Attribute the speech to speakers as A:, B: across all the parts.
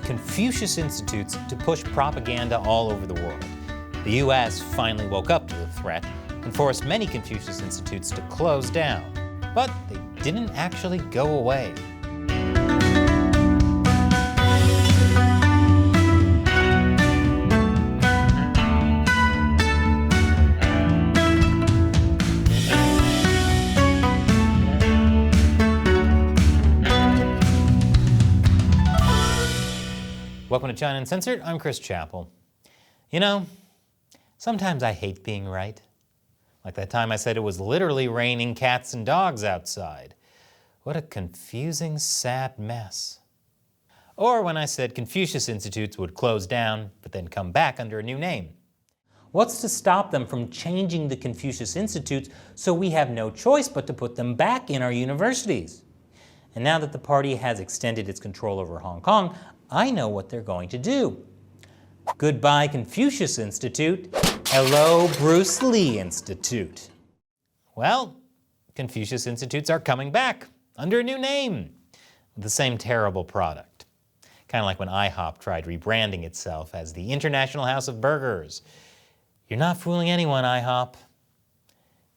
A: Confucius Institutes to push propaganda all over the world. The U.S. finally woke up to the threat and forced many Confucius Institutes to close down. But they didn't actually go away. Welcome to Chine Uncensored. I'm Chris Chappell. You know, sometimes I hate being right. Like that time I said it was literally raining cats and dogs outside. What a confusing, sad mess. Or when I said Confucius Institutes would close down, but then come back under a new name. What's to stop them from changing the Confucius Institutes so we have no choice but to put them back in our universities? And now that the party has extended its control over Hong Kong, I know what they're going to do. Goodbye, Confucius Institute. Hello, Bruce Lee Institute. Well, Confucius Institutes are coming back under a new name with the same terrible product. Kind of like when IHOP tried rebranding itself as the International House of Burgers. You're not fooling anyone, IHOP.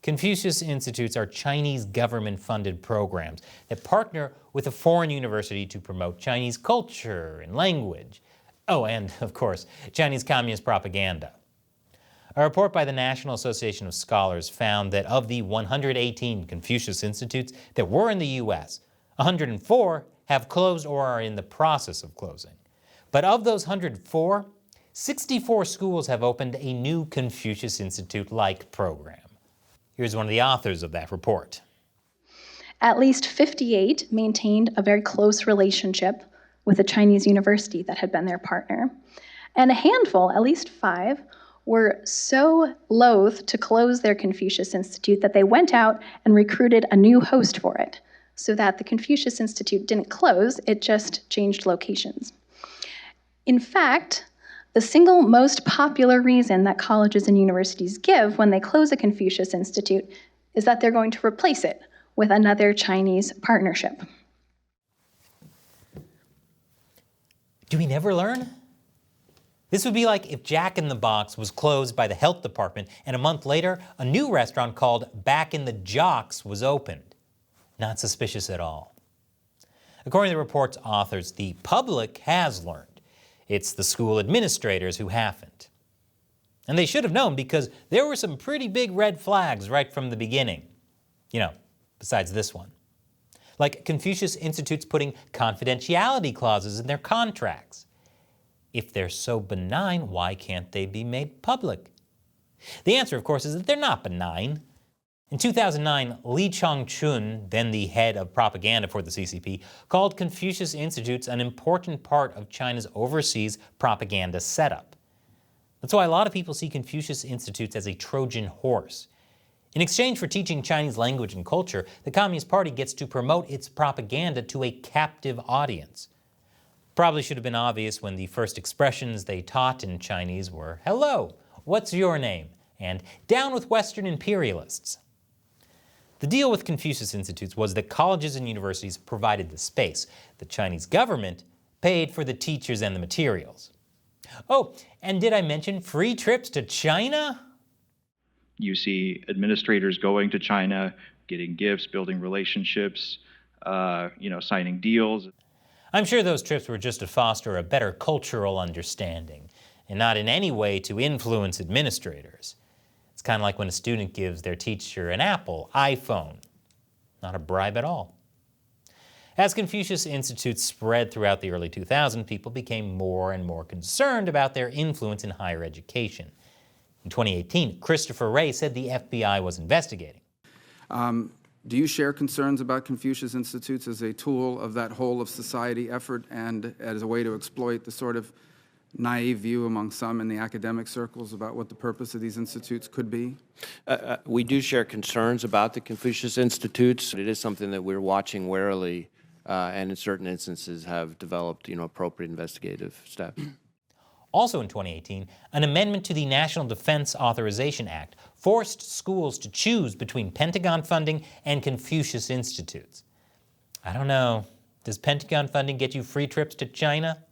A: Confucius Institutes are Chinese government-funded programs that partner with a foreign university to promote Chinese culture and language. Oh, and, of course, Chinese Communist propaganda. A report by the National Association of Scholars found that of the 118 Confucius Institutes that were in the U.S., 104 have closed or are in the process of closing. But of those 104, 64 schools have opened a new Confucius Institute-like program. Here's one of the authors of that report.
B: At least 58 maintained a very close relationship with a Chinese university that had been their partner. And a handful, at least 5, were so loath to close their Confucius Institute that they went out and recruited a new host for it, so that the Confucius Institute didn't close, it just changed locations. In fact, the single most popular reason that colleges and universities give when they close a Confucius Institute is that they're going to replace it with another Chinese partnership.
A: Do we never learn? This would be like if Jack in the Box was closed by the health department and a month later, a new restaurant called Back in the Jocks was opened. Not suspicious at all. According to the report's authors, the public has learned. It's the school administrators who haven't. And they should have known because there were some pretty big red flags right from the beginning. You know, besides this one. Like Confucius Institutes putting confidentiality clauses in their contracts. If they're so benign, why can't they be made public? The answer, of course, is that they're not benign. In 2009, Li Changchun, then the head of propaganda for the CCP, called Confucius Institutes an important part of China's overseas propaganda setup. That's why a lot of people see Confucius Institutes as a Trojan horse. In exchange for teaching Chinese language and culture, the Communist Party gets to promote its propaganda to a captive audience. Probably should have been obvious when the first expressions they taught in Chinese were, "Hello, what's your name?" and "Down with Western imperialists." The deal with Confucius Institutes was that colleges and universities provided the space. The Chinese government paid for the teachers and the materials. Oh, and did I mention free trips to China?
C: You see administrators going to China, getting gifts, building relationships, signing deals.
A: I'm sure those trips were just to foster a better cultural understanding, and not in any way to influence administrators. It's kind of like when a student gives their teacher an Apple iPhone. Not a bribe at all. As Confucius Institutes spread throughout the early 2000s, people became more and more concerned about their influence in higher education. In 2018, Christopher Wray said the FBI was investigating.
D: Do you share concerns about Confucius Institutes as a tool of that whole of society effort and as a way to exploit the sort of naive view among some in the academic circles about what the purpose of these institutes could be?
E: We do share concerns about the Confucius Institutes. It is something that we're watching warily and in certain instances have developed appropriate investigative steps.
A: Also in 2018, an amendment to the National Defense Authorization Act forced schools to choose between Pentagon funding and Confucius Institutes. I don't know, does Pentagon funding get you free trips to China?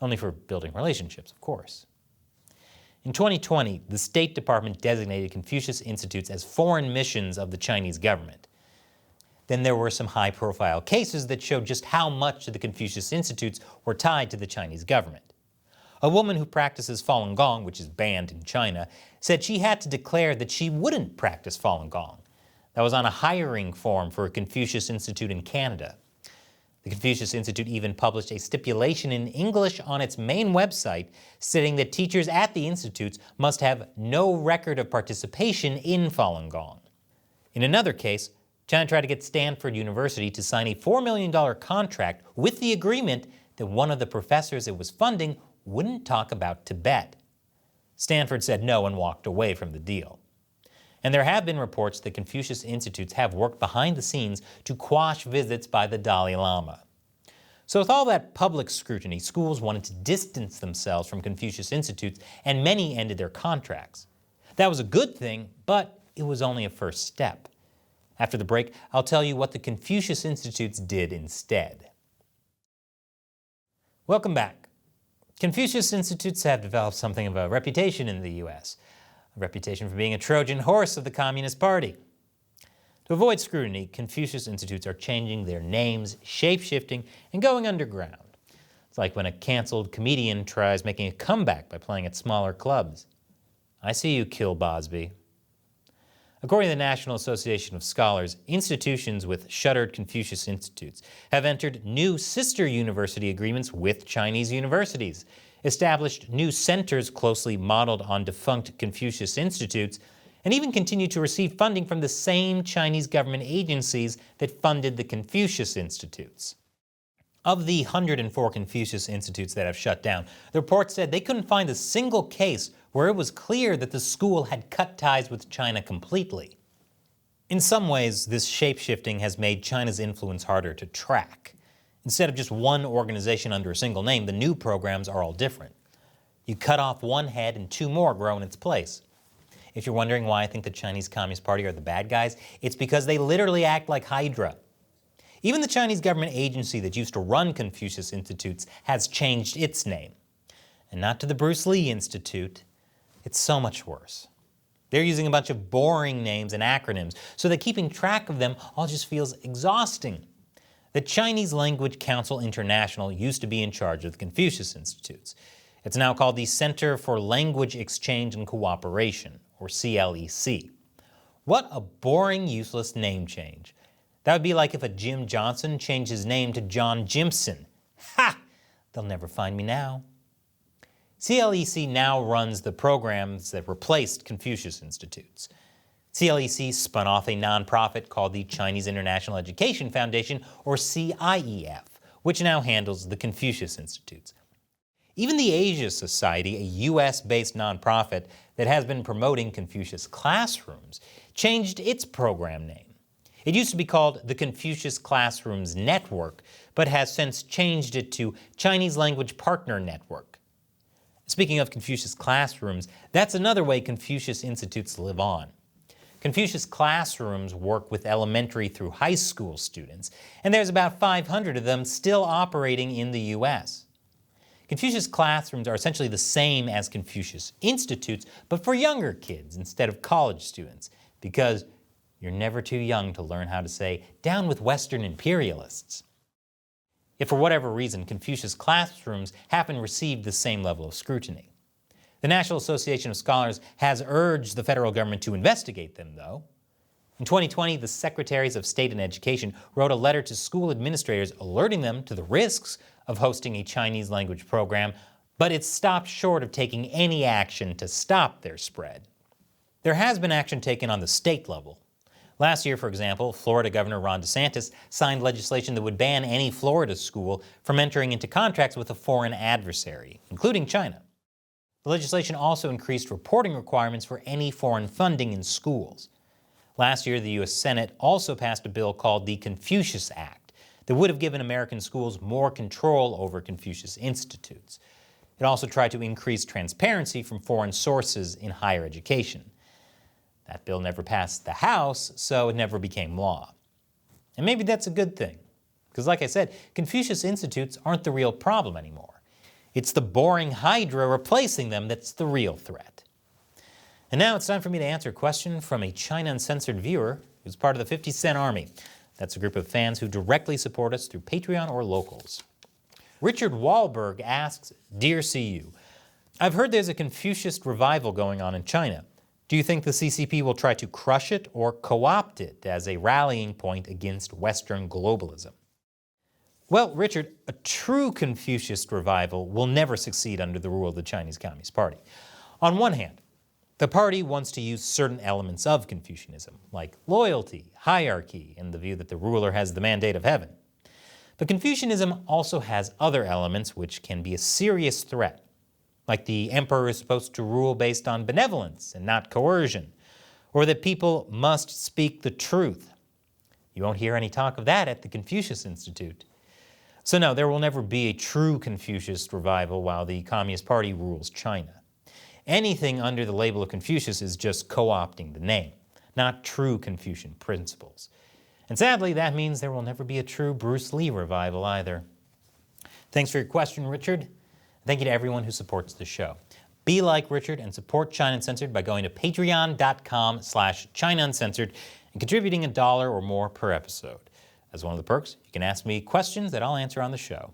A: only for building relationships, of course. In 2020, the State Department designated Confucius Institutes as foreign missions of the Chinese government. Then there were some high-profile cases that showed just how much the Confucius Institutes were tied to the Chinese government. A woman who practices Falun Gong, which is banned in China, said she had to declare that she wouldn't practice Falun Gong. That was on a hiring form for a Confucius Institute in Canada. The Confucius Institute even published a stipulation in English on its main website stating that teachers at the institutes must have no record of participation in Falun Gong. In another case, China tried to get Stanford University to sign a $4 million contract with the agreement that one of the professors it was funding wouldn't talk about Tibet. Stanford said no and walked away from the deal. And there have been reports that Confucius Institutes have worked behind the scenes to quash visits by the Dalai Lama. So with all that public scrutiny, schools wanted to distance themselves from Confucius Institutes, and many ended their contracts. That was a good thing, but it was only a first step. After the break, I'll tell you what the Confucius Institutes did instead. Welcome back. Confucius Institutes have developed something of a reputation in the U.S., a reputation for being a Trojan horse of the Communist Party. To avoid scrutiny, Confucius Institutes are changing their names, shape-shifting, and going underground. It's like when a canceled comedian tries making a comeback by playing at smaller clubs. I see you, Kilbosby. According to the National Association of Scholars, institutions with shuttered Confucius Institutes have entered new sister university agreements with Chinese universities, established new centers closely modeled on defunct Confucius Institutes, and even continue to receive funding from the same Chinese government agencies that funded the Confucius Institutes. Of the 104 Confucius Institutes that have shut down, the report said they couldn't find a single case where it was clear that the school had cut ties with China completely. In some ways, this shape-shifting has made China's influence harder to track. Instead of just one organization under a single name, the new programs are all different. You cut off one head and two more grow in its place. If you're wondering why I think the Chinese Communist Party are the bad guys, it's because they literally act like Hydra. Even the Chinese government agency that used to run Confucius Institutes has changed its name. And not to the Bruce Lee Institute. It's so much worse. They're using a bunch of boring names and acronyms so that keeping track of them all just feels exhausting. The Chinese Language Council International used to be in charge of the Confucius Institutes. It's now called the Center for Language Exchange and Cooperation, or CLEC. What a boring, useless name change. That would be like if a Jim Johnson changed his name to John Jimson. Ha! They'll never find me now. CLEC now runs the programs that replaced Confucius Institutes. CLEC spun off a nonprofit called the Chinese International Education Foundation, or CIEF, which now handles the Confucius Institutes. Even the Asia Society, a US-based nonprofit that has been promoting Confucius classrooms, changed its program name. It used to be called the Confucius Classrooms Network, but has since changed it to Chinese Language Partner Network. Speaking of Confucius classrooms, that's another way Confucius Institutes live on. Confucius classrooms work with elementary through high school students, and there's about 500 of them still operating in the US. Confucius classrooms are essentially the same as Confucius Institutes, but for younger kids instead of college students, because you're never too young to learn how to say, "Down with Western imperialists." If for whatever reason Confucius classrooms haven't received the same level of scrutiny. The National Association of Scholars has urged the federal government to investigate them, though. In 2020, the Secretaries of State and Education wrote a letter to school administrators alerting them to the risks of hosting a Chinese language program, but it stopped short of taking any action to stop their spread. There has been action taken on the state level. Last year, for example, Florida Governor Ron DeSantis signed legislation that would ban any Florida school from entering into contracts with a foreign adversary, including China. The legislation also increased reporting requirements for any foreign funding in schools. Last year, the U.S. Senate also passed a bill called the Confucius Act that would have given American schools more control over Confucius Institutes. It also tried to increase transparency from foreign sources in higher education. That bill never passed the House, so it never became law. And maybe that's a good thing, because like I said, Confucius Institutes aren't the real problem anymore. It's the boring hydra replacing them that's the real threat. And now it's time for me to answer a question from a China Uncensored viewer who's part of the 50 Cent Army. That's a group of fans who directly support us through Patreon or Locals. Richard Wahlberg asks, Dear CU, I've heard there's a Confucius revival going on in China. Do you think the CCP will try to crush it or co-opt it as a rallying point against Western globalism? Well, Richard, a true Confucius revival will never succeed under the rule of the Chinese Communist Party. On one hand, the party wants to use certain elements of Confucianism, like loyalty, hierarchy, and the view that the ruler has the mandate of heaven. But Confucianism also has other elements which can be a serious threat, like the emperor is supposed to rule based on benevolence and not coercion, or that people must speak the truth. You won't hear any talk of that at the Confucius Institute. So no, there will never be a true Confucius revival while the Communist Party rules China. Anything under the label of Confucius is just co-opting the name, not true Confucian principles. And sadly, that means there will never be a true Bruce Lee revival either. Thanks for your question, Richard. Thank you to everyone who supports the show. Be like Richard and support China Uncensored by going to patreon.com/China Uncensored and contributing $1 or more per episode. As one of the perks, you can ask me questions that I'll answer on the show.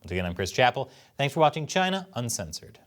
A: Once again, I'm Chris Chappell. Thanks for watching China Uncensored.